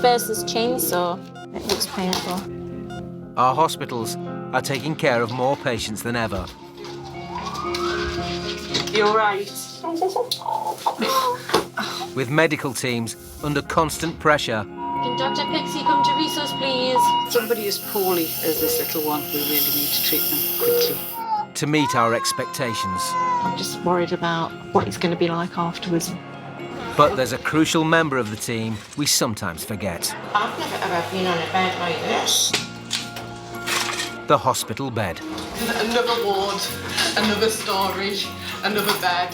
versus chainsaw. It looks painful. Our hospitals are taking care of more patients than ever. You're all right. With medical teams under constant pressure. Can Dr. Pixie come to resource, please? Somebody as poorly as this little one, we really need to treat them quickly. To meet our expectations. I'm just worried about what it's going to be like afterwards. But there's a crucial member of the team we sometimes forget. I've never ever been on a bed like this. The hospital bed. Another ward, another storage, another bed.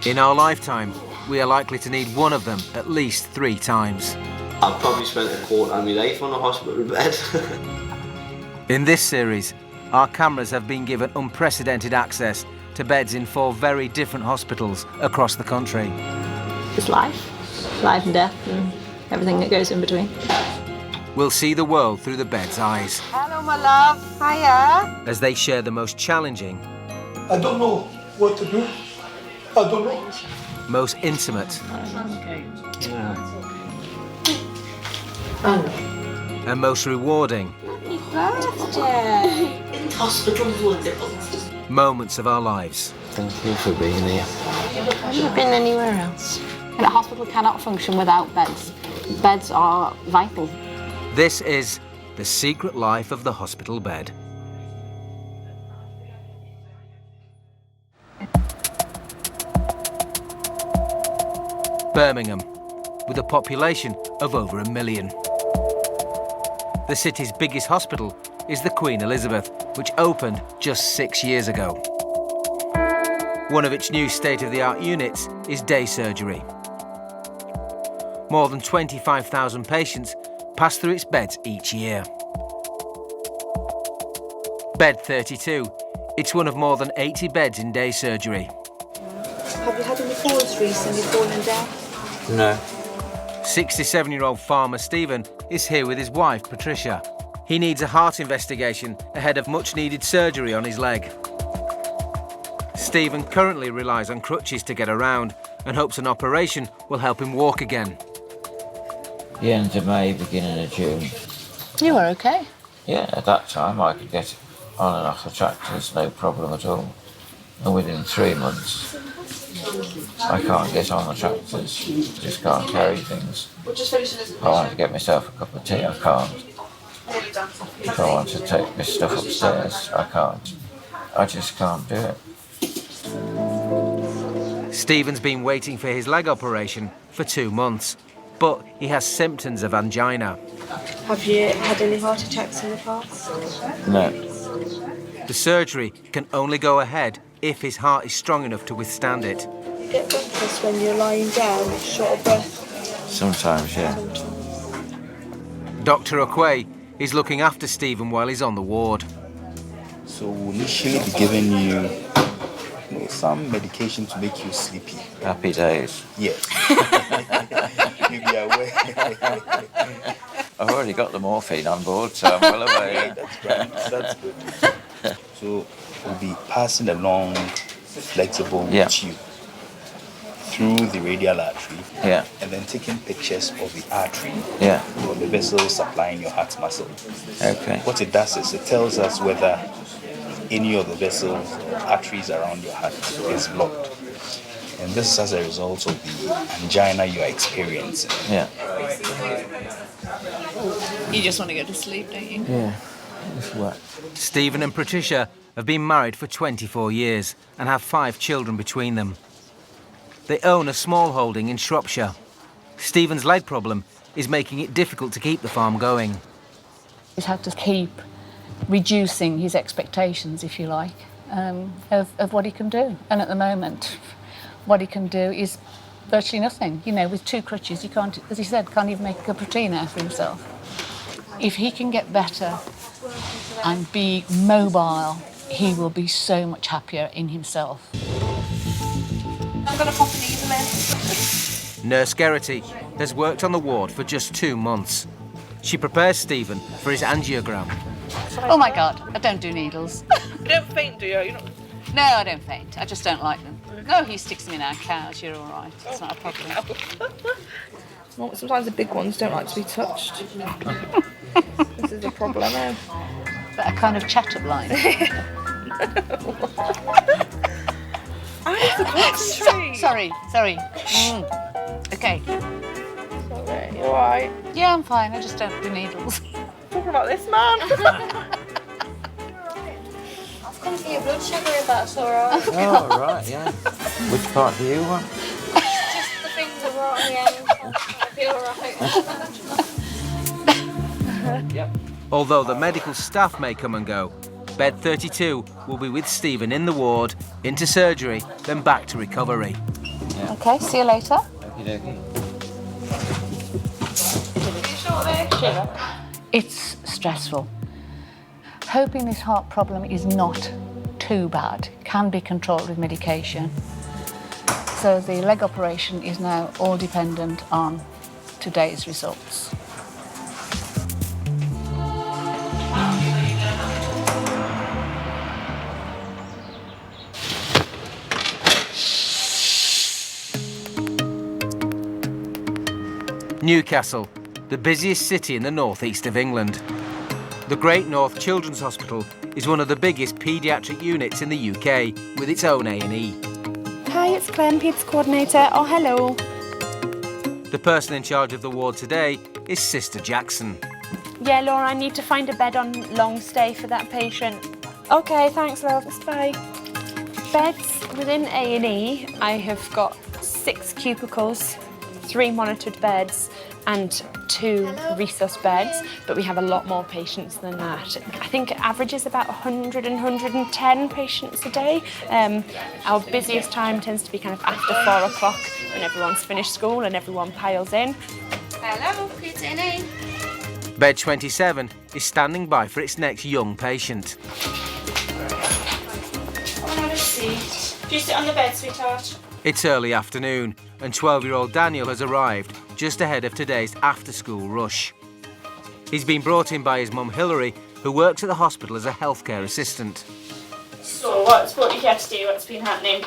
In our lifetime, we are likely to need one of them at least 3 times. I've probably spent a quarter of my life on a hospital bed. In this series, our cameras have been given unprecedented access to beds in 4 very different hospitals across the country. It's life and death and everything that goes in between. We'll see the world through the bed's eyes. Hello, my love. Hiya. As they share the most challenging, I don't know what to do. I don't know. most intimate, and most rewarding Hospital wonderful. moments of our lives. Thank you for being here. Have you been anywhere else? A hospital cannot function without beds. Beds are vital. This is The Secret Life of the Hospital Bed. Birmingham, with a population of over 1 million. The city's biggest hospital is the Queen Elizabeth, which opened just 6 years ago. One of its new state-of-the-art units is day surgery. More than 25,000 patients pass through its beds each year. Bed 32, it's one of more than 80 beds in day surgery. Have you had any falls recently, fallen down? No. 67-year-old farmer Stephen is here with his wife Patricia. He needs a heart investigation ahead of much-needed surgery on his leg. Stephen currently relies on crutches to get around and hopes an operation will help him walk again. The end of May, beginning of June. You were okay. Yeah, at that time I could get on and off the tractors, no problem at all. And within 3 months, I can't get on the tractors, just can't carry things. If I want to get myself a cup of tea, I can't. If I want to take my stuff upstairs, I can't. I just can't do it. Stephen's been waiting for his leg operation for 2 months, but he has symptoms of angina. Have you had any heart attacks in the past? No. The surgery can only go ahead if his heart is strong enough to withstand it. You get breathless when you're lying down, short of breath. Sometimes, yeah. Dr. Okway is looking after Stephen while he's on the ward. So we'll initially be giving you some medication to make you sleepy. Happy days. Yes. You'll be aware. I've already got the morphine on board, so I'm well aware. That's great. That's good. So we'll be passing a long, flexible tube through the radial artery, and then taking pictures of the artery or the vessel supplying your heart muscle. Okay. What it does is it tells us whether any of the vessels or arteries around your heart is blocked. And this is as a result of the angina you are experiencing. Yeah. You just want to go to sleep, don't you? Yeah. It's wet. Stephen and Patricia have been married for 24 years and have 5 children between them. They own a small holding in Shropshire. Stephen's leg problem is making it difficult to keep the farm going. He's had to keep reducing his expectations, if you like, of what he can do. And at the moment, what he can do is virtually nothing. You know, with 2 crutches, he can't, as he said, can't even make a cup of tea now for himself. If he can get better and be mobile, he will be so much happier in himself. I'm going to pop these in. Nurse Geraghty has worked on the ward for just 2 months. She prepares Stephen for his angiogram. Oh my God, I don't do needles. You don't faint, do you? No, I don't faint. I just don't like them. No, he sticks them in our cows, you're all right. It's not a problem. Well, sometimes the big ones don't like to be touched. This is a problem. But a kind of chat-up line. I have to concentrate. Sorry. Okay. Sorry, you alright? Yeah, I'm fine. I just don't do needles. Talking about this man. I've come for your blood sugar if that's alright. Oh, right, yeah. Which part do you want? Just the things that were on the end. I'll be alright. Yep. Although the medical staff may come and go, bed 32 will be with Stephen in the ward, into surgery, then back to recovery. Yeah. Okay, see you later. Okey-dokey. It's stressful. Hoping this heart problem is not too bad, can be controlled with medication. So the leg operation is now all dependent on today's results. Newcastle, the busiest city in the northeast of England. The Great North Children's Hospital is one of the biggest paediatric units in the UK, with its own A&E. Hi, it's Clem, Peds Coordinator. Oh, hello. The person in charge of the ward today is Sister Jackson. Yeah, Laura, I need to find a bed on long stay for that patient. Okay, thanks, love. Bye. Beds within A&E, I have got 6 cubicles, 3 monitored beds, and 2 resus beds, but we have a lot more patients than that. I think it averages about 100 and 110 patients a day. Our busiest time tends to be kind of after 4 o'clock when everyone's finished school and everyone piles in. Hello, it's A&E. Bed 27 is standing by for its next young patient. Have a seat. Do you sit on the bed, sweetheart? It's early afternoon, and 12-year-old Daniel has arrived just ahead of today's after-school rush. He's been brought in by his mum Hilary, who works at the hospital as a healthcare assistant. So, what you here to do? What's been happening?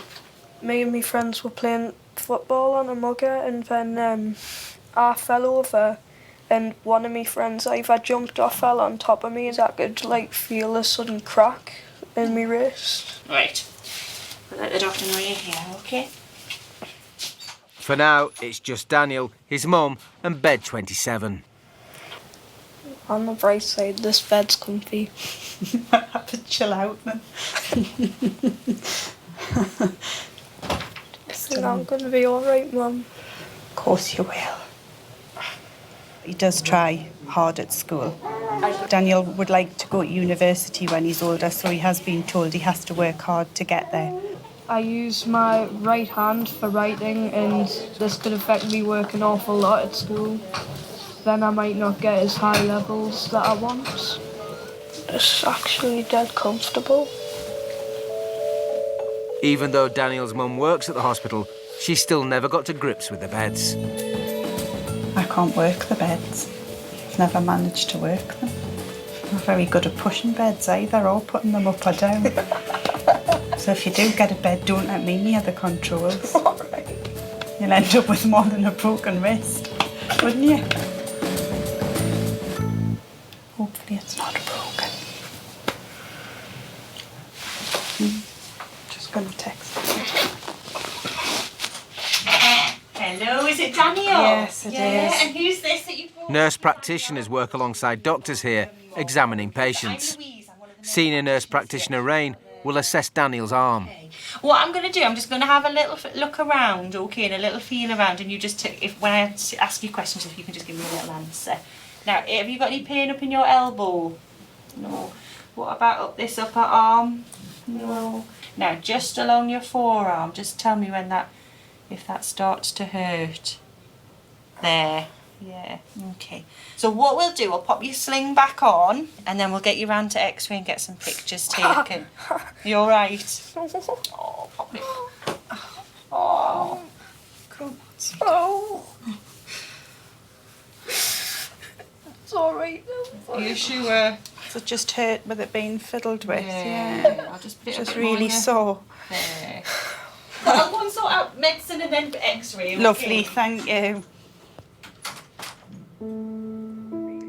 Me and my friends were playing football on a mugger, and then I fell over, and one of my friends either jumped or fell on top of me, as I could feel a sudden crack in my wrist. Right. I'll let the doctor know you're here, okay? For now, it's just Daniel, his mum, and bed 27. On the bright side, this bed's comfy. I have to chill out then. I'm going to be alright, Mum. Of course you will. He does try hard at school. Daniel would like to go to university when he's older, so he has been told he has to work hard to get there. I use my right hand for writing, and this could affect me work an awful lot at school. Then I might not get as high levels that I want. It's actually dead comfortable. Even though Daniel's mum works at the hospital, she still never got to grips with the beds. I can't work the beds. I've never managed to work them. I'm not very good at pushing beds either, or putting them up or down. So if you do get a bed, don't let me near the controls. All right. You'll end up with more than a broken wrist, wouldn't you? Hopefully it's not broken. Just going to text him. Hello, is it Daniel? Yes, it is. And who's this that you brought? Nurse practitioners work alongside doctors here, examining patients. Senior nurse practitioner Rain will assess Daniel's arm. What I'm going to do, I'm just going to have a little look around, okay, and a little feel around, and you just, when I ask you questions, if you can just give me a little answer. Now, have you got any pain up in your elbow? No. What about up this upper arm? No. Now, just along your forearm, just tell me when if that starts to hurt. There. Yeah, okay. So what we'll do, we'll pop your sling back on, and then we'll get you round to X-ray and get some pictures taken. You all right? Oh, pop it. Oh, come on. Oh. It's all right. Are you sure? Does it just hurt with it being fiddled with? Yeah. I'll just really sore. There. That'll sort out medicine and then X-ray. Lovely, thank you.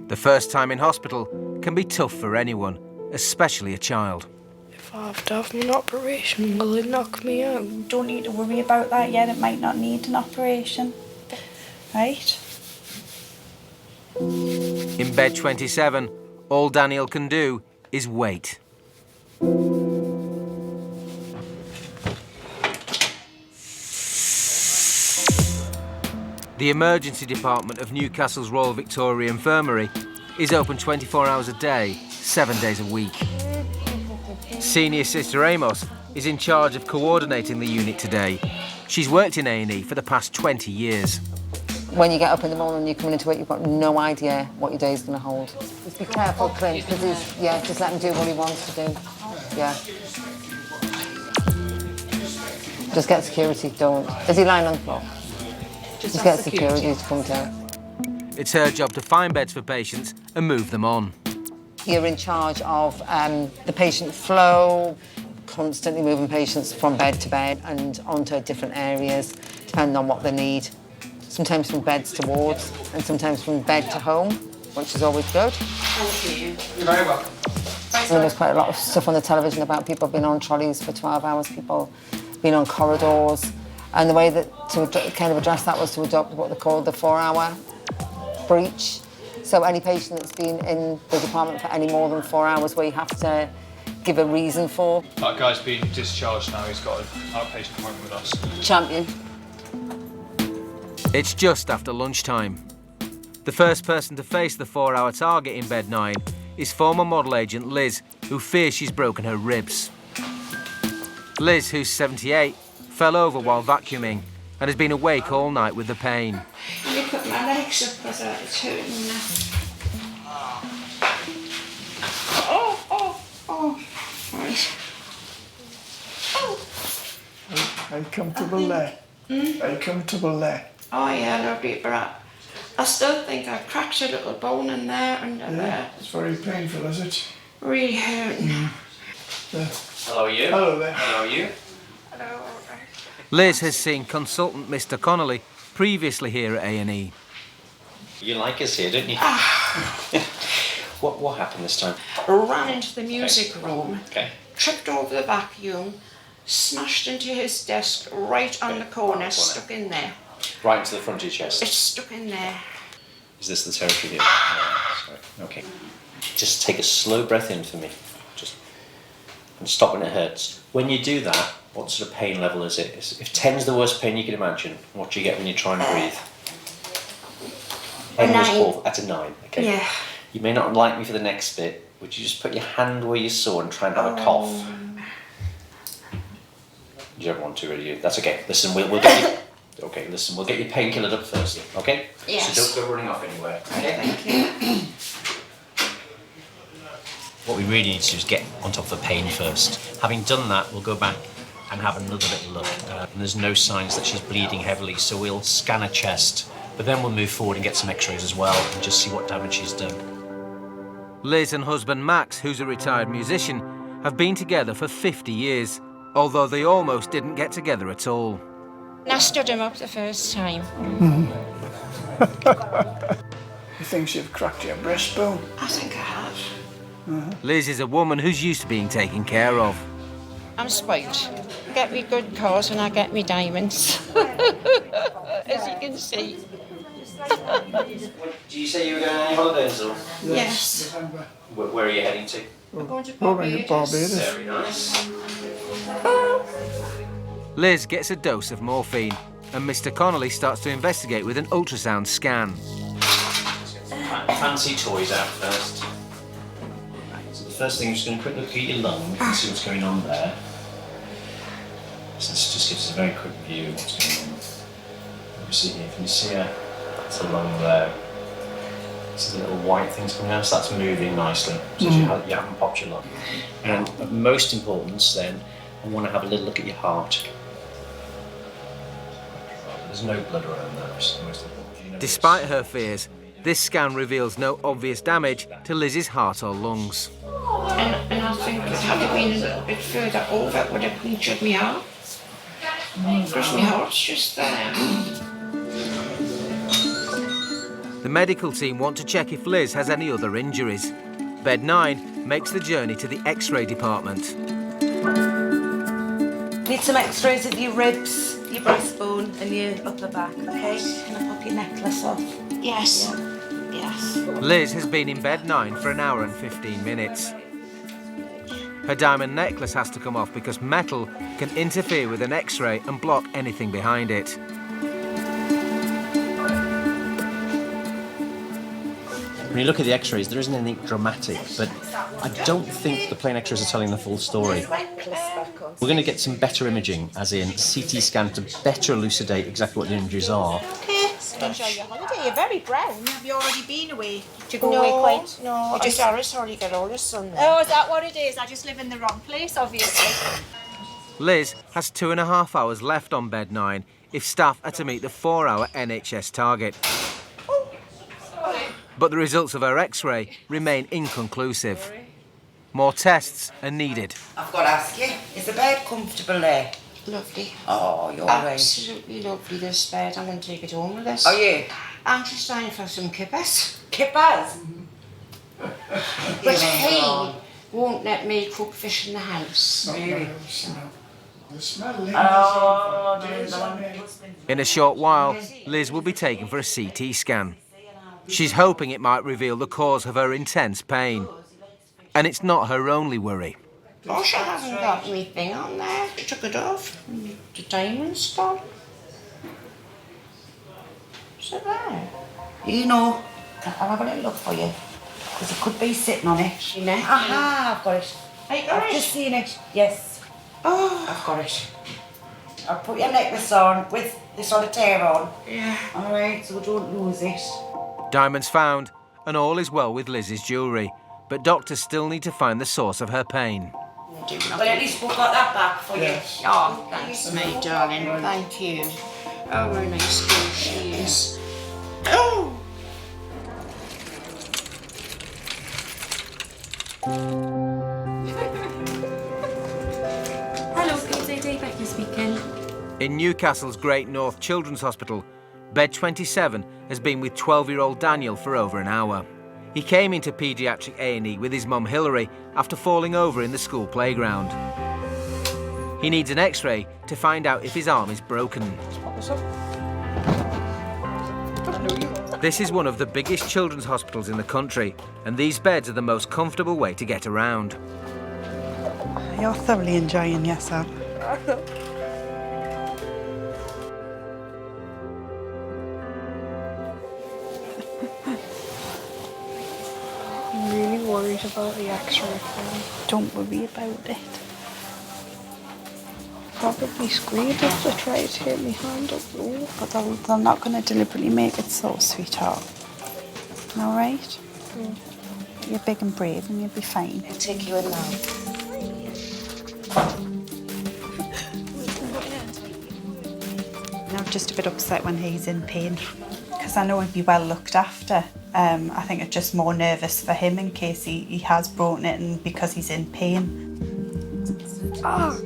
The first time in hospital can be tough for anyone, especially a child. If I have to have an operation, will it knock me out? Don't need to worry about that yet, it might not need an operation. Right? In bed 27, all Daniel can do is wait. The emergency department of Newcastle's Royal Victoria Infirmary is open 24 hours a day, 7 days a week. Senior Sister Amos is in charge of coordinating the unit today. She's worked in A&E for the past 20 years. When you get up in the morning and you're coming into it, you've got no idea what your day's going to hold. Just be careful, Clint, because just let him do what he wants to do. Yeah. Just get security, don't. Is he lying on the floor? Just get security to come down. It's her job to find beds for patients and move them on. You're in charge of the patient flow, constantly moving patients from bed to bed and onto different areas, depending on what they need. Sometimes from beds to wards, and sometimes from bed to home, which is always good. Thank you. You're very welcome. And there was quite a lot of stuff on the television about people being on trolleys for 12 hours, people being on corridors. And the way that to kind of address that was to adopt what they call the 4-hour breach. So any patient that's been in the department for any more than 4 hours, where you have to give a reason for. That guy's been discharged now, he's got an outpatient appointment with us. Champion. It's just after lunchtime. The first person to face the 4-hour target in bed 9 is former model agent Liz, who fears she's broken her ribs. Liz, who's 78, fell over while vacuuming and has been awake all night with the pain. Let me put my legs up because it's hurting now. Right. Are you comfortable there? Are you comfortable there? Oh yeah, lovely, but I still think I cracked a little bone in there and there. It's very painful, is it? Really hurting. There. Hello, you. Hello there. Hello, you. Hello. Liz has seen consultant Mr. Connolly previously here at A&E. You like us here, don't you? What happened this time? Ran into the music room, Okay. tripped over the vacuum, smashed into his desk right on the corner, stuck in there. Right into the front of your chest. It's stuck in there. Is this the territory here? Sorry. Okay. Just take a slow breath in for me. And stop when it hurts. When you do that, what sort of pain level is it? If 10's the worst pain you can imagine, what do you get when you try and breathe? A 9. That's a 9. Okay. Yeah. You may not like me for the next bit. Would you just put your hand where you saw and try and have a cough? You don't want to, really. That's okay. Listen, we'll get you. Okay, listen, we'll get your painkillers up first. Okay. Yes. So don't go running off anywhere. Okay. Thank you. What we really need to do is get on top of the pain first. Having done that, we'll go back and have another little look. And there's no signs that she's bleeding heavily, so we'll scan her chest, but then we'll move forward and get some x-rays as well and just see what damage she's done. Liz and husband Max, who's a retired musician, have been together for 50 years, although they almost didn't get together at all. I stood him up the first time. You think you've cracked your breastbone? I think I have. Liz is a woman who's used to being taken care of. I'm spoilt. Get me good cars and I get me diamonds. As you can see. Do you say you were going on any holidays or? Yes. Where are you heading to? We're going to Barbados. Very nice. Liz gets a dose of morphine and Mr. Connolly starts to investigate with an ultrasound scan. Fancy toys out first. So the first thing, I'm just going to quick look at your lung and see what's going on there. So this just gives us a very quick view of what's going on. Can you see that's a lung there. See the little white things coming out, so that's moving nicely. So you haven't popped your lung. And of most importance then, I want to have a little look at your heart. There's no blood around there, which is the most important. Despite her fears, this scan reveals no obvious damage to Liz's heart or lungs. And I think had it been a little bit further over, it would have punctured me out. Because my heart's just there. The medical team want to check if Liz has any other injuries. Bed 9 makes the journey to the X-ray department. Need some X-rays of your ribs, your breastbone and your upper back, okay? Can I pop your necklace off? Yes. Yes. Liz has been in bed 9 for an hour and 15 minutes. Her diamond necklace has to come off because metal can interfere with an X-ray and block anything behind it. When you look at the X-rays, there isn't anything dramatic, but I don't think the plain X-rays are telling the full story. We're going to get some better imaging, as in CT scan, to better elucidate exactly what the injuries are. Okay. Enjoy your holiday. You're very brown. Have you already been away? Did you go No, away quite? no, You just I saw you get all your sun there. Oh, is that what it is? I just live in the wrong place, obviously. Liz has 2.5 hours left on bed 9 if staff are to meet the 4-hour NHS target. But the results of her X-ray remain inconclusive. More tests are needed. I've got to ask you, is the bed comfortable there? Lovely. Oh, you're Absolutely lovely, this bed. I'm going to take it home with us. Are you? I'm just trying for some kippers. Kippers? But he won't let me cook fish in the house. Really? The smell In a short while, Liz will be taken for a CT scan. She's hoping it might reveal the cause of her intense pain. And it's not her only worry. Gosh, I haven't got anything on there. I took it off. The diamond's gone. Is it there? You know, I'll have a little look for you. Because it could be sitting on it. Aha, I've got it. I've just seen it. Yes. Oh. I've got it. I'll put your necklace on with the solitaire on. Yeah. All right, so we don't lose it. Diamonds found, and all is well with Liz's jewellery. But doctors still need to find the source of her pain. But at least we've got that back for you. Oh, thanks, my darling. Thank you. Oh, what a nice girl she is. Oh! Hello, PZD, Becky speaking. In Newcastle's Great North Children's Hospital, bed 27 has been with 12-year-old Daniel for over an hour. He came into paediatric A&E with his mum Hilary after falling over in the school playground. He needs an X-ray to find out if his arm is broken. This is one of the biggest children's hospitals in the country, and these beds are the most comfortable way to get around. You're thoroughly enjoying yourself. I'm really worried about the X-ray thing. Don't worry about it. Probably squeezed if they try to hit my hand up low. But they're not going to deliberately make it so, sweetheart. All right? You're big and brave and you'll be fine. I'll take you in now. I'm just a bit upset when he's in pain because I know he'd be well looked after. I think it's just more nervous for him in case he has broken it and because he's in pain. Ah.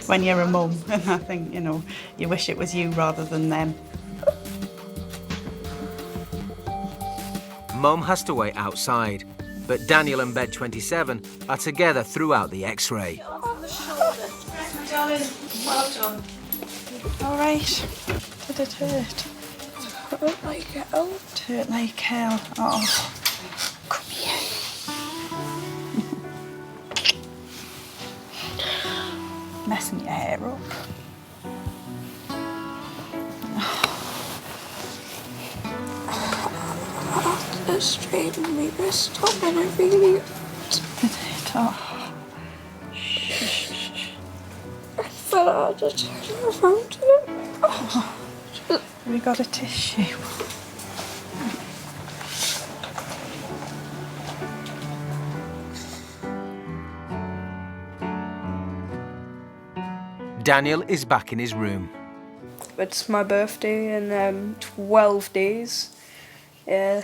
When you're a mum, and I think, you know, you wish it was you rather than them. Mum has to wait outside, but Daniel and bed 27 are together throughout the X-ray. Darling, well done. All right. Did it hurt? It hurt like hell. It hurt like hell. Oh, come here. Messing your hair up. I straightened my wrist up and it really hurt. Did it? Oh. I felt I had to turn around it. Oh. We got a tissue. Daniel is back in his room. It's my birthday in 12 days. Yeah.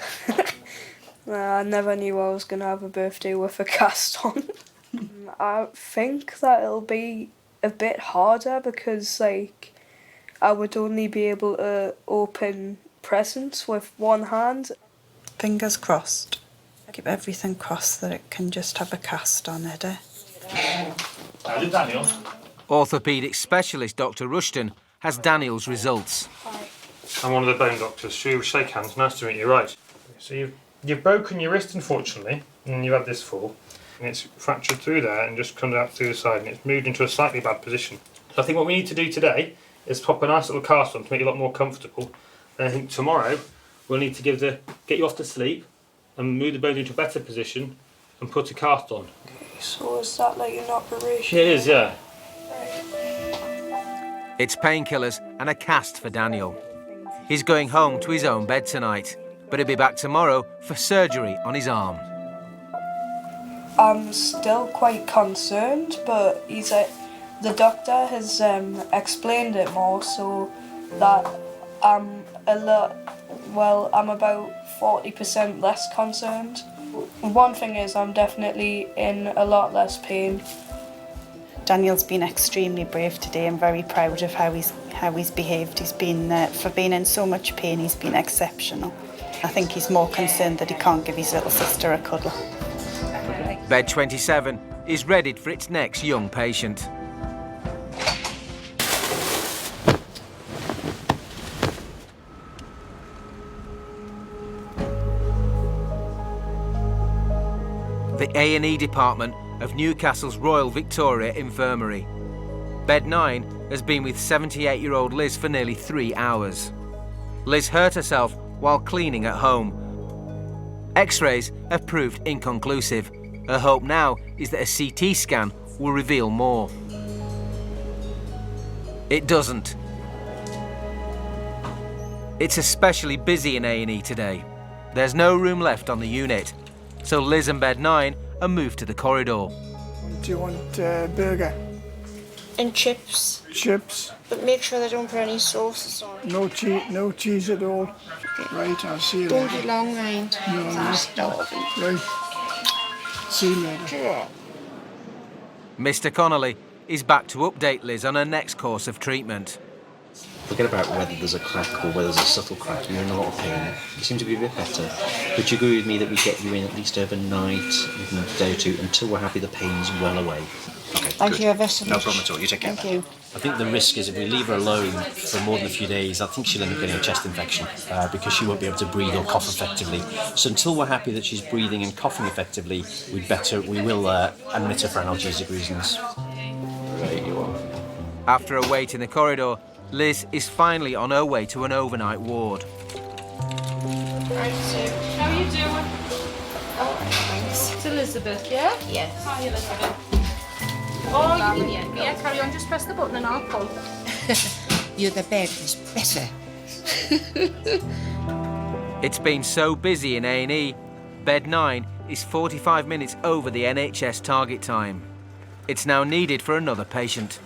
I never knew I was going to have a birthday with a cast on. I think that it'll be a bit harder because, like, I would only be able to open presents with one hand. Fingers crossed. Keep everything crossed that it can just have a cast on it. How's it, Daniel? Orthopaedic specialist Dr. Rushton has Daniel's results. I'm one of the bone doctors. Shake hands. Nice to meet you. Right. So you've broken your wrist, unfortunately, and you've had this fall. And it's fractured through there and just come out through the side, and it's moved into a slightly bad position. So I think what we need to do today is pop a nice little cast on to make you a lot more comfortable. And I think tomorrow we'll need to get you off to sleep and move the bone into a better position and put a cast on. So is that like an operation? It is, yeah. It's painkillers and a cast for Daniel. He's going home to his own bed tonight, but he'll be back tomorrow for surgery on his arm. I'm still quite concerned, but the doctor has explained it more so that I'm about 40% less concerned. One thing is I'm definitely in a lot less pain. Daniel's been extremely brave today. I'm very proud of how he's behaved. He's been, for being in so much pain, he's been exceptional. I think he's more concerned that he can't give his little sister a cuddle. Bed 27 is readied for its next young patient. The A&E Department of Newcastle's Royal Victoria Infirmary. Bed 9 has been with 78-year-old Liz for nearly 3 hours. Liz hurt herself while cleaning at home. X-rays have proved inconclusive. Her hope now is that a CT scan will reveal more. It doesn't. It's especially busy in A&E today. There's no room left on the unit, so Liz and Bed 9 are moved to the corridor. Do you want a burger? And chips. Chips? But make sure they don't put any sauces on. No cheese at all. Right, I'll see you Don't later. be long, mind. I'm starving. Right. See you later. Mr. Connolly is back to update Liz on her next course of treatment. Forget about whether there's a crack or whether there's a subtle crack. You're in a lot of pain. You seem to be a bit better. But you agree with me that we get you in at least overnight, even a day or two, until we're happy the pain's well away. Okay, Thank you ever so much. No problem at all. You take care. Thank you. I think the risk is if we leave her alone for more than a few days, I think she'll end up getting a chest infection because she won't be able to breathe or cough effectively. So until we're happy that she's breathing and coughing effectively, we will admit her for analgesic reasons. Right, you are. After a wait in the corridor, Liz is finally on her way to an overnight ward. Right, Sue. How are you doing? Oh, thanks. It's Elizabeth, yeah? Yes. Hi, Elizabeth. Oh, you can yeah, carry on. Just press the button and I'll pull. You're the bed was better. It's been so busy in A&E, Bed 9 is 45 minutes over the NHS target time. It's now needed for another patient.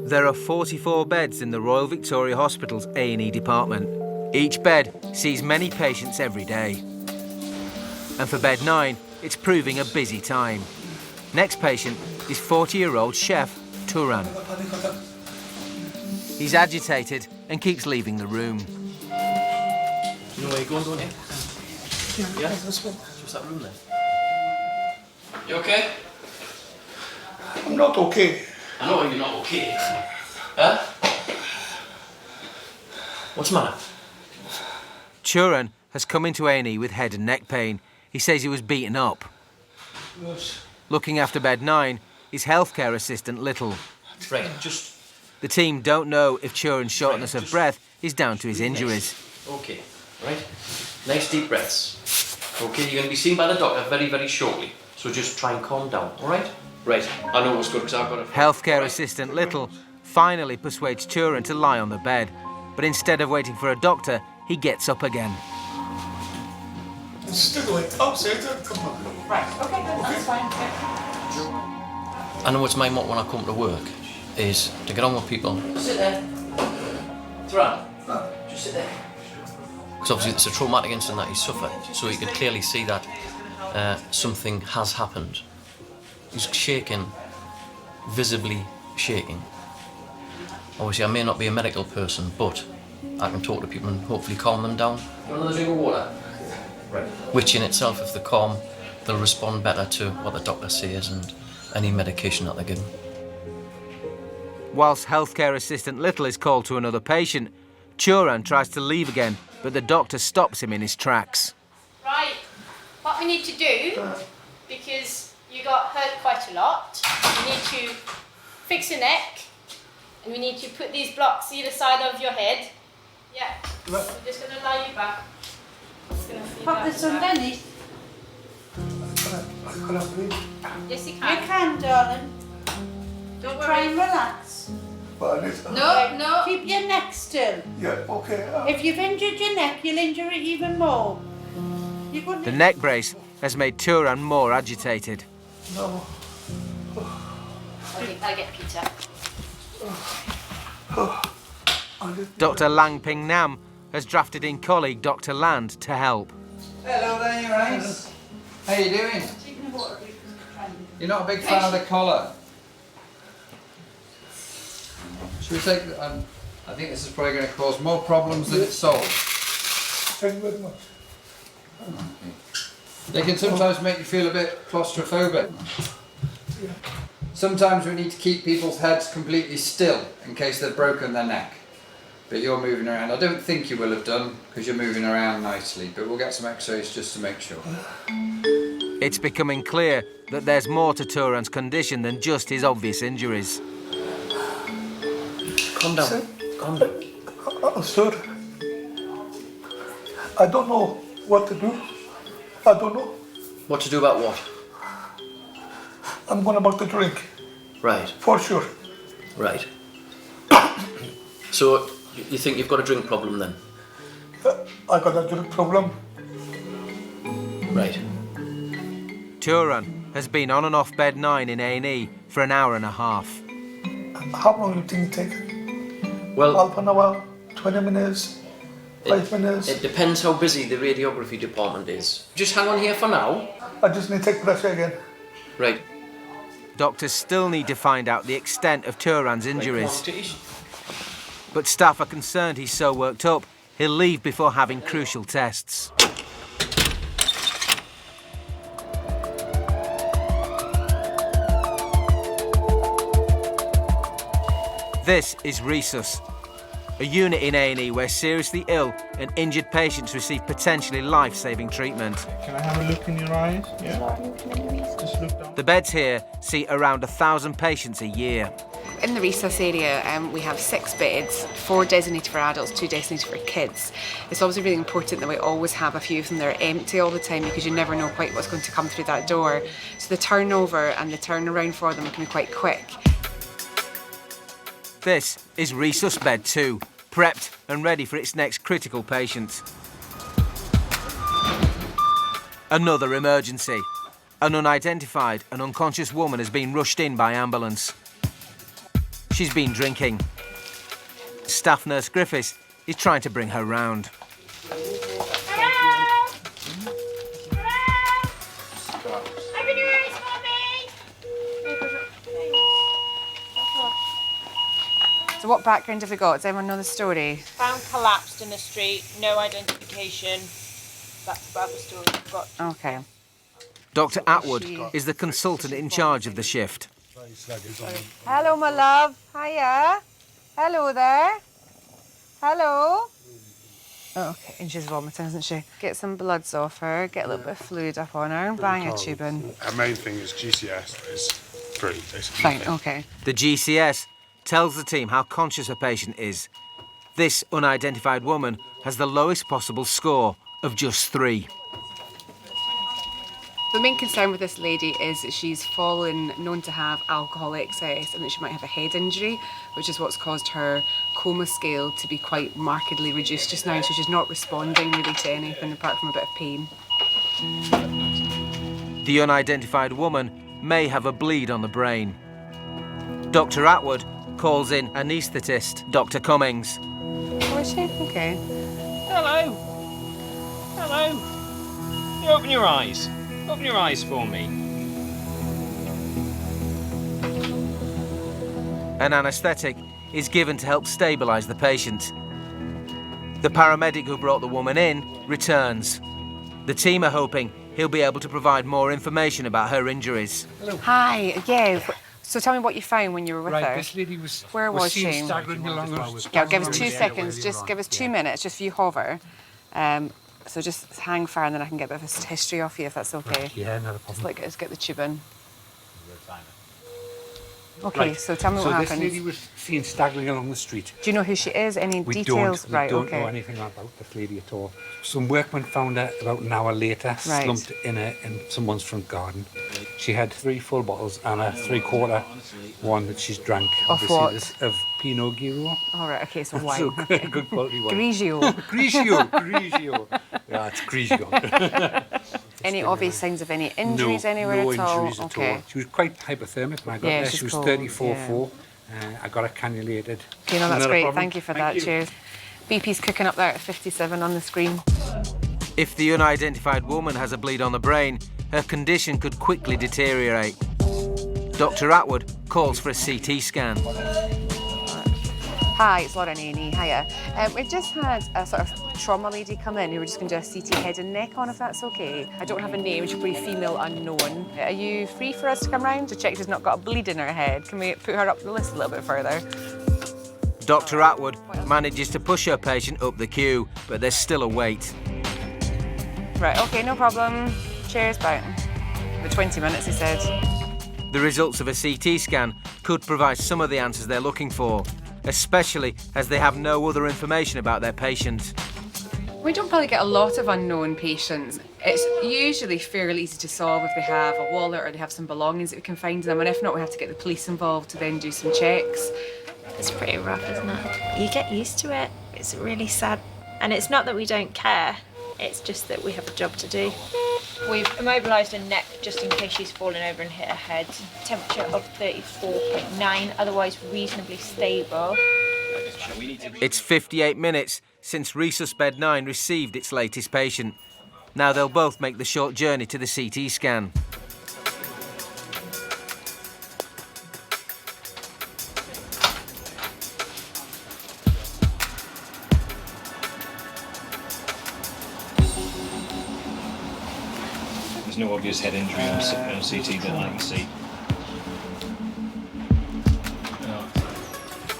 There are 44 beds in the Royal Victoria Hospital's A&E department. Each bed sees many patients every day. And for Bed 9, it's proving a busy time. Next patient is 40-year-old chef Turan. He's agitated and keeps leaving the room. You know where you're going, don't you? Yeah, just that room there. You okay? I'm not okay. I know you're not okay. Huh? What's the matter? Turan has come into A&E with head and neck pain. He says he was beaten up. Looking after Bed 9 is healthcare assistant Little. Right, just... The team don't know if Turan's shortness of breath is down to his injuries. Okay, right? Nice deep breaths. Okay, you're going to be seen by the doctor very, very shortly. So just try and calm down, all right? Right, I know what's good because I've got a... Healthcare assistant Little finally persuades Turan to lie on the bed, but instead of waiting for a doctor, he gets up again. Still going upstairs, come on. Right, okay, that's fine. I know it's my motto when I come to work, is to get on with people. Sit there. Turan, just sit there. Because obviously it's a traumatic incident that he suffered, so he could clearly see that something has happened. He's shaking, visibly shaking. Obviously I may not be a medical person, but I can talk to people and hopefully calm them down. You want another drink of water? Right. Which in itself, if they're calm, they'll respond better to what the doctor says and any medication that they're given. Whilst healthcare assistant Little is called to another patient, Turan tries to leave again, but the doctor stops him in his tracks. Right, what we need to do, because you got hurt quite a lot, we need to fix your neck, and we need to put these blocks either side of your head. Yeah, so I'm just going to lie you back. Pop this underneath. Yes, you can. You can, darling. Don't Try and relax. No. Keep your neck still. Yeah, okay. If you've injured your neck, you'll injure it even more. The neck brace has made Turan more agitated. No. I'll get Peter. Dr. Lang Ping Nam has drafted in colleague Dr. Land to help. Hello there, you right? How you doing? You're not a big fan of the collar? Should we take the, I think this is probably going to cause more problems than it solves. Thank you very much. They can sometimes make you feel a bit claustrophobic. Sometimes we need to keep people's heads completely still in case they've broken their neck. But you're moving around. I don't think you will have done because you're moving around nicely, but we'll get some x-rays just to make sure. It's becoming clear that there's more to Turan's condition than just his obvious injuries. Calm down. Calm down. Sir, I don't know what to do. I don't know. What to do about what? I'm going about to drink. Right. For sure. Right. So, you think you've got a drink problem then? I got a drink problem. Right. Turan has been on and off bed 9 in A&E for an hour and a half. How long do you think it takes? Well, half an hour, 20 minutes, 5 minutes. It depends how busy the radiography department is. Just hang on here for now. I just need to take pressure again. Right. Doctors still need to find out the extent of Turan's injuries. But staff are concerned he's so worked up, he'll leave before having crucial tests. This is Hesus, a unit in A&E where seriously ill and injured patients receive potentially life-saving treatment. Can I have a look in your eyes? Yeah. Just look down. The beds here see around 1,000 patients a year. In the Hesus area, we have 6 beds, 4 designated for adults, 2 designated for kids. It's obviously really important that we always have a few of them that are empty all the time because you never know quite what's going to come through that door. So the turnover and the turnaround for them can be quite quick. This is Hesus bed 2, prepped and ready for its next critical patient. Another emergency. An unidentified and unconscious woman has been rushed in by ambulance. She's been drinking. Staff nurse Griffiths is trying to bring her round. So what background have we got? Does anyone know the story? Found collapsed in the street, no identification. That's about the story we've got. Okay. Dr. Atwood is the consultant in charge of the shift. Hello, my love. Hiya. Hello there. Hello. Oh, okay, and she's vomiting, isn't she? Get some bloods off her, get a little bit of fluid up on her, and bang a tube in. Our main thing is GCS is free, basically. Fine, okay. The GCS tells the team how conscious a patient is. This unidentified woman has the lowest possible score of just 3. The main concern with this lady is that she's known to have alcohol excess and that she might have a head injury, which is what's caused her coma scale to be quite markedly reduced just now, so she's not responding really to anything apart from a bit of pain. The unidentified woman may have a bleed on the brain. Dr. Atwood calls in anaesthetist Dr. Cummings. Oh, is she? Okay. Hello. Hello. You open your eyes. Open your eyes for me. An anaesthetic is given to help stabilise the patient. The paramedic who brought the woman in returns. The team are hoping he'll be able to provide more information about her injuries. Hello. Hi, yeah. So tell me what you found when you were with her. This lady was... Where was she? Staggering along. Yeah, give us 2 seconds. Just give us 2 minutes, just for you hover. So just hang fire and then I can get a bit of a history off you if that's okay. Yeah, not a problem. Let's get the tube in. Okay, so tell me what happened. So this lady was seen staggering along the street. Do you know who she is? Any details? We don't know anything about this lady at all. Some workmen found her about an hour later, slumped in someone's front garden. She had 3 full bottles and a 3/4 one that she's drank. Of what? Of Pinot Grigio. All right, okay, so wine. So good quality wine. Grigio. Grigio. Yeah, it's Grigio. Any obvious signs of any injuries anywhere no at all? Injuries at all. She was quite hypothermic when I got there. She was 34.4. I got her cannulated. Okay, no, that's great. Thank you for that. Cheers. BP's cooking up there at 57 on the screen. If the unidentified woman has a bleed on the brain, her condition could quickly deteriorate. Dr. Atwood calls for a CT scan. Hi, it's Laura in A&E. Hiya. We've just had a sort of trauma lady come in who we're just going to do a CT head and neck on, if that's okay. I don't have a name, she'll be female unknown. Are you free for us to come round to check she's not got a bleed in her head? Can we put her up the list a little bit further? Dr. Atwood manages to push her patient up the queue, but there's still a wait. Right, okay, no problem. Cheers, bye. For 20 minutes, he said. The results of a CT scan could provide some of the answers they're looking for, especially as they have no other information about their patient. We don't probably get a lot of unknown patients. It's usually fairly easy to solve if they have a wallet or they have some belongings that we can find them, and if not, we have to get the police involved to then do some checks. It's pretty rough, isn't it? You get used to it. It's really sad. And it's not that we don't care, it's just that we have a job to do. We've immobilised her neck just in case she's fallen over and hit her head. Temperature of 34.9, otherwise reasonably stable. It's 58 minutes since Rhesus Bed 9 received its latest patient. Now they'll both make the short journey to the CT scan. There's no obvious head injury on CT that I can see.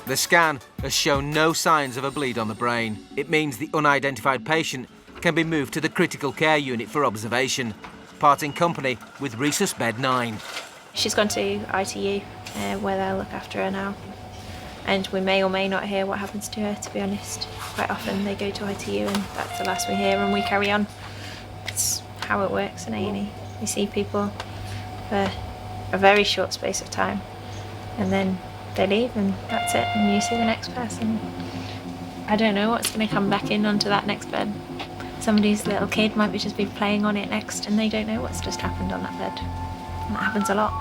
The scan has shown no signs of a bleed on the brain. It means the unidentified patient can be moved to the critical care unit for observation, parting company with Rhesus Bed 9. She's gone to ITU, where they'll look after her now. And we may or may not hear what happens to her, to be honest. Quite often they go to ITU and that's the last we hear and we carry on. It's how it works in A&E. We see people for a very short space of time and then they leave and that's it, and you see the next person. I don't know what's going to come back in onto that next bed. Somebody's little kid might just be playing on it next and they don't know what's just happened on that bed. And that happens a lot.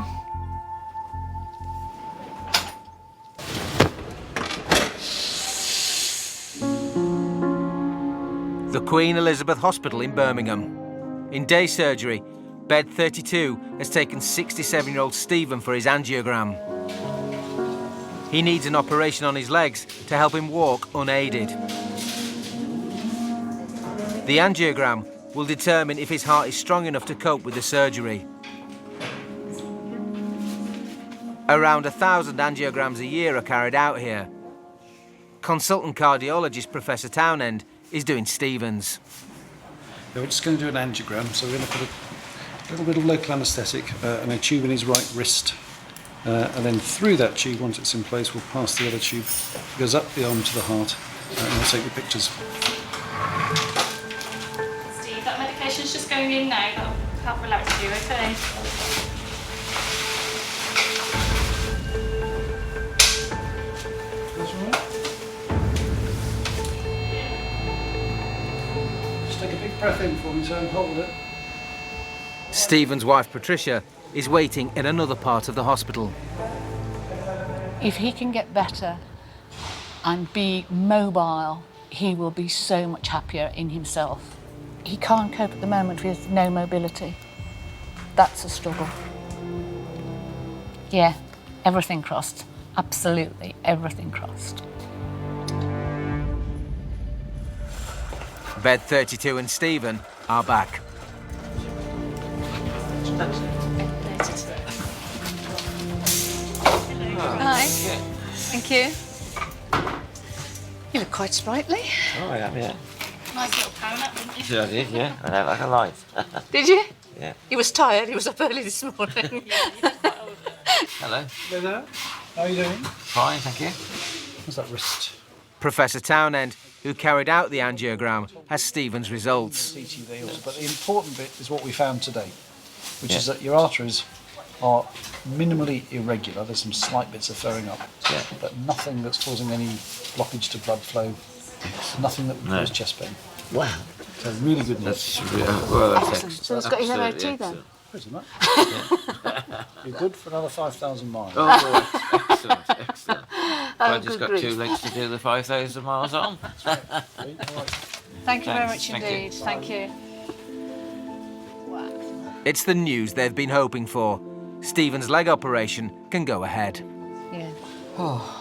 The Queen Elizabeth Hospital in Birmingham. In day surgery, bed 32 has taken 67-year-old Stephen for his angiogram. He needs an operation on his legs to help him walk unaided. The angiogram will determine if his heart is strong enough to cope with the surgery. Around 1,000 angiograms a year are carried out here. Consultant cardiologist Professor Townend is doing Stephen's. We're just going to do an angiogram, so we're going to put a little bit of local anaesthetic and a tube in his right wrist. And then through that tube, once it's in place, we'll pass the other tube. It goes up the arm to the heart, and we'll take the pictures. Steve, that medication's just going in now. That'll help relax you, okay? That's all right. Just take a big breath in for me, so and hold it. Stephen's wife, Patricia, is waiting in another part of the hospital. If he can get better and be mobile, he will be so much happier in himself. He can't cope at the moment with no mobility. That's a struggle. Yeah, everything crossed. Absolutely everything crossed. Bed 32 and Stephen are back. Hi. Thank you. You look quite sprightly. Oh, I am, yeah. Nice little pound-up, didn't you? Yeah, I did, yeah. I know, like a life. Did you? Yeah. He was tired. He was up early this morning. Hello. Hello. How are you doing? Fine, thank you. How's that wrist? Professor Townend, who carried out the angiogram, has Stephen's results. But the important bit is what we found today, which is that your arteries are minimally irregular. There's some slight bits of furring up, but nothing that's causing any blockage to blood flow, nothing that would cause chest pain. Wow. So really good news. That's excellent. So he's got his MOT then? Pretty much. You're good for another 5,000 miles. Oh, excellent, excellent. I just good got grief. 2 legs to do the 5,000 miles on. Thank you very Thanks, much thank you. indeed. Thank you. It's the news they've been hoping for. Stephen's leg operation can go ahead. Yeah. Oh.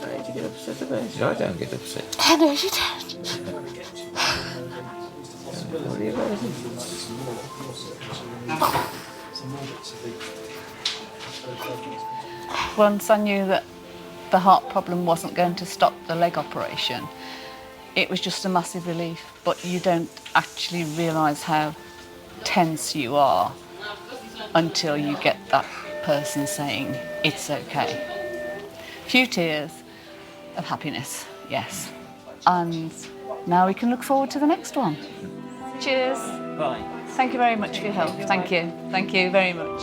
I need to get upset about it. I don't get upset. I know you don't. What are you about it? Once I knew that the heart problem wasn't going to stop the leg operation, it was just a massive relief. But you don't actually realise how tense you are until you get that person saying it's okay. A few tears of happiness, yes. And now we can look forward to the next one. Cheers. Bye. Thank you very much for your help. Thank you. Thank you very much.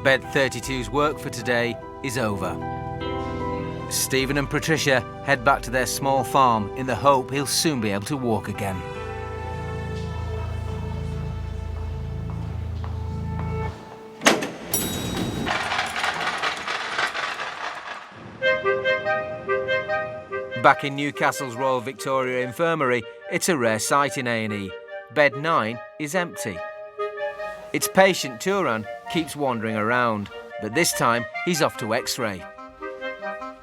Bed 32's work for today is over. Stephen and Patricia head back to their small farm in the hope he'll soon be able to walk again. Back in Newcastle's Royal Victoria Infirmary, it's a rare sight in A&E. Bed 9 is empty. Its patient, Turan, keeps wandering around, but this time he's off to XRay.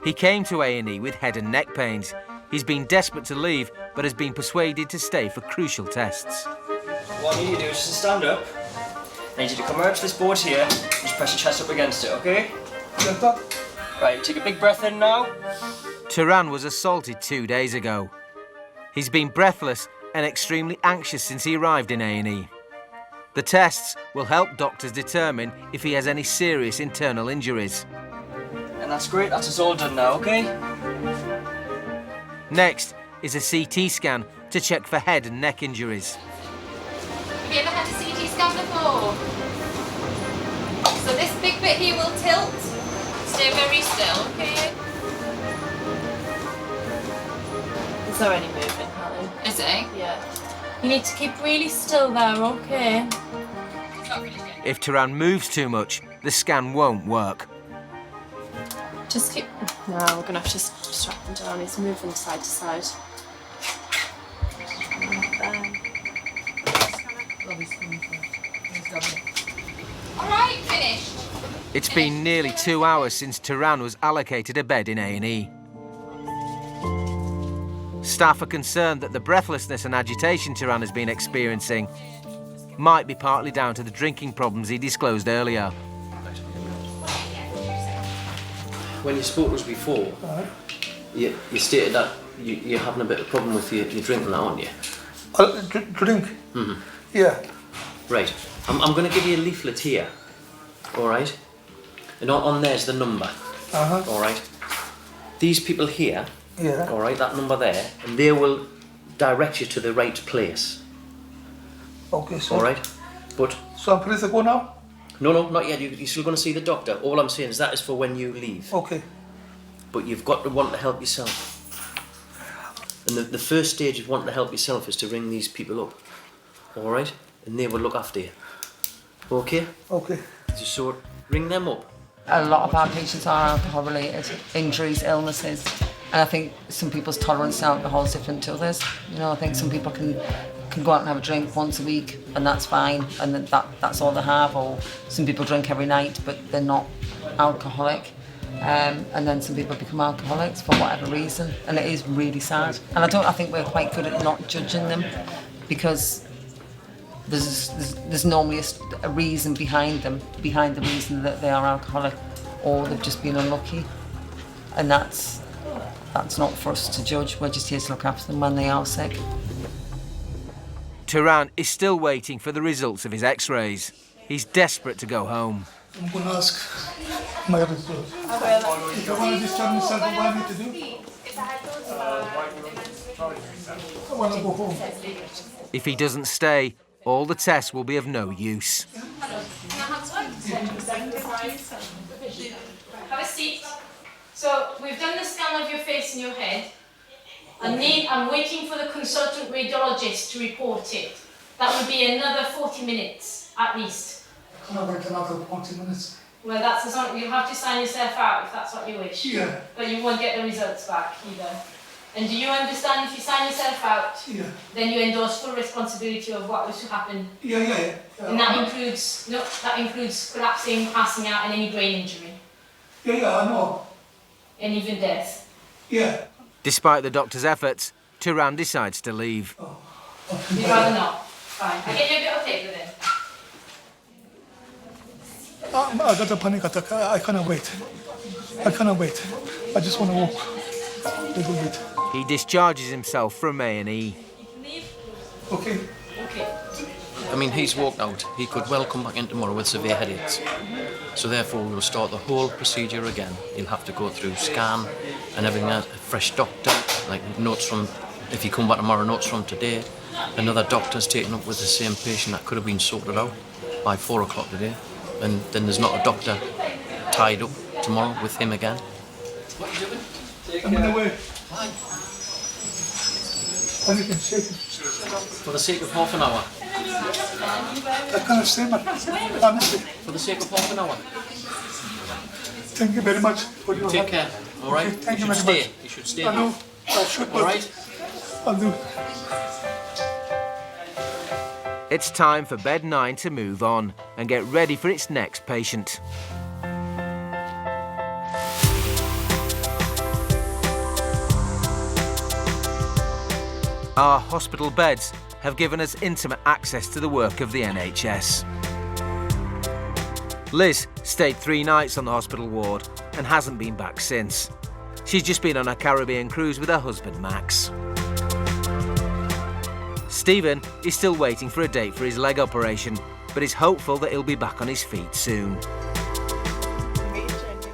He came to A&E with head and neck pains. He's been desperate to leave, but has been persuaded to stay for crucial tests. What I need you to do is just stand up. I need you to come over to this board here and just press your chest up against it, okay? Right, take a big breath in now. Turan was assaulted 2 days ago. He's been breathless and extremely anxious since he arrived in A&E. The tests will help doctors determine if he has any serious internal injuries. And that's great, that's us all done now, okay? Next is a CT scan to check for head and neck injuries. Have you ever had a CT scan before? So this big bit here will tilt. Stay very still, okay? Is there any movement, Helen? Is it? Yeah. You need to keep really still there, okay? If Turan moves too much, the scan won't work. Just keep... No, we're going to have to just strap him down. He's moving side to side. Alright, finished. It's been nearly 2 hours since Turan was allocated a bed in A&E. Staff are concerned that the breathlessness and agitation Turan has been experiencing might be partly down to the drinking problems he disclosed earlier. When you spoke to us before, you stated that you're having a bit of problem with your drinking now, aren't you? Drink? Mm-hmm. Yeah. Right. I'm going to give you a leaflet here, all right? And on there's the number, all right? These people here, all right, that number there, and they will direct you to the right place. Okay, so... All right? But... So I'm ready to go now? No, not yet. You're still going to see the doctor. All I'm saying is that is for when you leave. Okay. But you've got to want to help yourself. And the first stage of wanting to help yourself is to ring these people up. All right? And they will look after you. Okay? Okay. Just sort ring them up. A lot of our patients are alcohol related, injuries, illnesses, And I think some people's tolerance to alcohol is different to others. You know, I think some people can go out and have a drink once a week and that's fine, and that's all they have. Or some people drink every night but they're not alcoholic. And then some people become alcoholics for whatever reason, and it is really sad. And I think we're quite good at not judging them, because there's normally a reason behind the reason that they are alcoholic, or they've just been unlucky, and that's not for us to judge. We're just here to look after them when they are sick. Turan is still waiting for the results of his X-rays. He's desperate to go home. I'm going to ask my results. If I want to discharge myself, what do I need to do? I want to go home. If he doesn't stay, all the tests will be of no use. Have a seat. So we've done the scan of your face and your head. I'm waiting for the consultant radiologist to report it. That would be another 40 minutes at least. Can I wait another 40 minutes? Well, that's as long, you'll have to sign yourself out if that's what you wish. Yeah. But you won't get the results back either. And do you understand, if you sign yourself out, then you endorse full responsibility of what was to happen? Yeah. And that includes collapsing, passing out, and any brain injury. Yeah, I know. And even death. Yeah. Despite the doctor's efforts, Turan decides to leave. You'd rather not. Fine. I'll get you a bit of paper then. I got a panic attack. I cannot wait. I just want to walk a little bit. He discharges himself from A&E. Okay. I mean, he's walked out. He could well come back in tomorrow with severe headaches. So therefore, we'll start the whole procedure again. He'll have to go through scan and everything else. A fresh doctor, like notes from, if you come back tomorrow, notes from today. Another doctor's taken up with the same patient that could have been sorted out by 4 o'clock today. And then there's not a doctor tied up tomorrow with him again. What are you doing? I'm on the way. Why? You can shake it. For the sake of half an hour. I cannot stay, man. Honestly. For the sake of half an hour. Thank you very much for your Take care, all right? Okay, thank you you should very stay. much. You should stay. I know. I should. All right? I'll do. It's time for bed 9 to move on and get ready for its next patient. Our hospital beds have given us intimate access to the work of the NHS. Liz stayed 3 nights on the hospital ward and hasn't been back since. She's just been on a Caribbean cruise with her husband Max. Stephen is still waiting for a date for his leg operation, but is hopeful that he'll be back on his feet soon.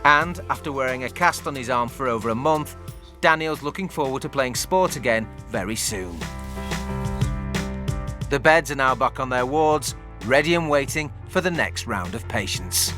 And after wearing a cast on his arm for over a month, Daniel's looking forward to playing sport again very soon. The beds are now back on their wards, ready and waiting for the next round of patients.